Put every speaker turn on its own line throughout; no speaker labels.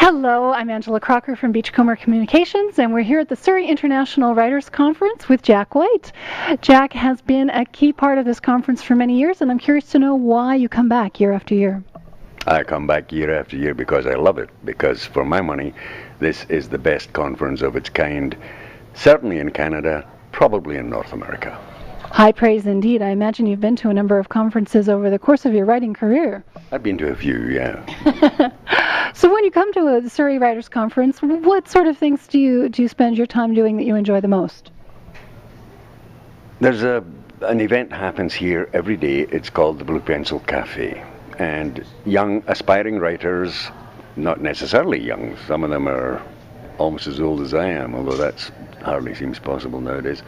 Hello, I'm Angela Crocker from Beachcomber Communications, and we're here at the Surrey International Writers Conference with Jack Whyte. Jack has been a key part of this conference for many years, and I'm curious to know why you come back year after year.
I come back year after year because I love it, because for my money, this is the best conference of its kind, certainly in Canada, probably in North America.
High praise indeed. I imagine you've been to a number of conferences over the course of your writing career.
I've been to a few, yeah.
So when you come to a Surrey Writers Conference, what sort of things do you spend your time doing that you enjoy the most?
There's an event happens here every day. It's called the Blue Pencil Cafe. And young, aspiring writers, not necessarily young, some of them are almost as old as I am, although that hardly seems possible nowadays,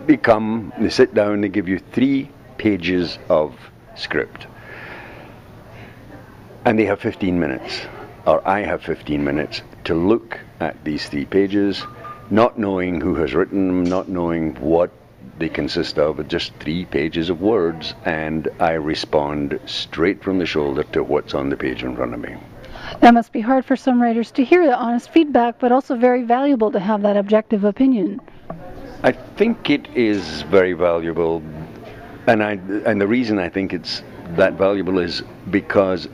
they sit down, they give you 3 pages of script. And they have 15 minutes, or I have 15 minutes, to look at these 3 pages, not knowing who has written them, not knowing what they consist of, just 3 pages of words, and I respond straight from the shoulder to what's on the page in front of me.
That must be hard for some writers to hear the honest feedback, but also very valuable to have that objective opinion.
I think it is very valuable, and the reason I think it's that valuable is because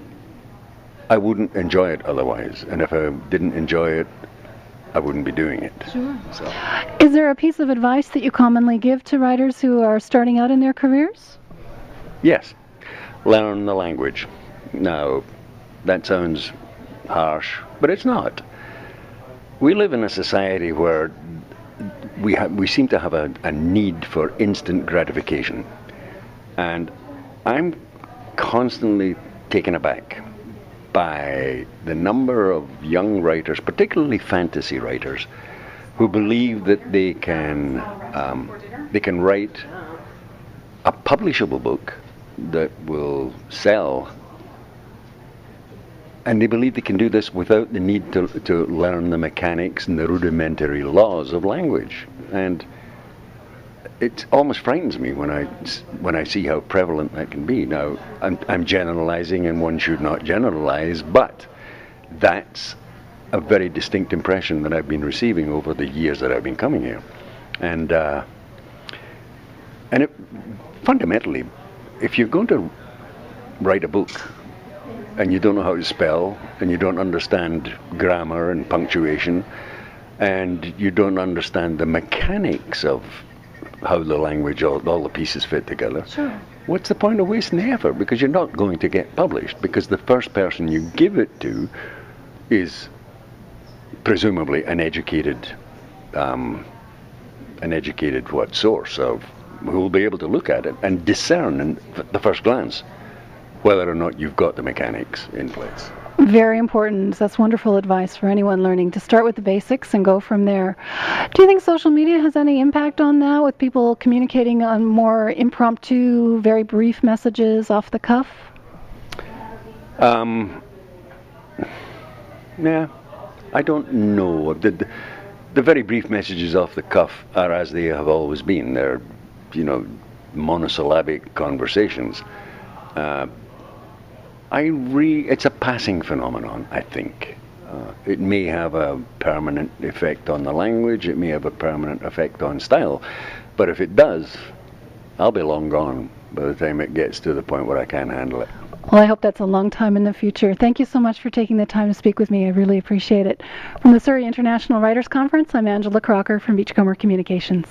I wouldn't enjoy it otherwise, and if I didn't enjoy it, I wouldn't be doing it.
Sure. So. Is there a piece of advice that you commonly give to writers who are starting out in their careers?
Yes. Learn the language. Now, that sounds harsh, but it's not. We live in a society where we seem to have a need for instant gratification, and I'm constantly taken aback by the number of young writers, particularly fantasy writers, who believe that they can write a publishable book that will sell, and they believe they can do this without the need to learn the mechanics and the rudimentary laws of language. And it almost frightens me when I see how prevalent that can be. Now, I'm generalizing, and one should not generalize, but that's a very distinct impression that I've been receiving over the years that I've been coming here. And fundamentally, if you're going to write a book and you don't know how to spell, and you don't understand grammar and punctuation, and you don't understand the mechanics of how the language, all the pieces fit together,
sure,
what's the point of wasting the effort? Because you're not going to get published, because the first person you give it to is presumably an educated source of who will be able to look at it and discern in the first glance whether or not you've got the mechanics in place.
Very important. That's wonderful advice for anyone learning, to start with the basics and go from there. Do you think social media has any impact on that, with people communicating on more impromptu, very brief messages off the cuff?
Yeah, I don't know. The very brief messages off the cuff are as they have always been. They're, monosyllabic conversations. It's a passing phenomenon, I think. It may have a permanent effect on the language, it may have a permanent effect on style, but if it does, I'll be long gone by the time it gets to the point where I can't handle it.
Well, I hope that's a long time in the future. Thank you so much for taking the time to speak with me. I really appreciate it. From the Surrey International Writers Conference, I'm Angela Crocker from Beachcomber Communications.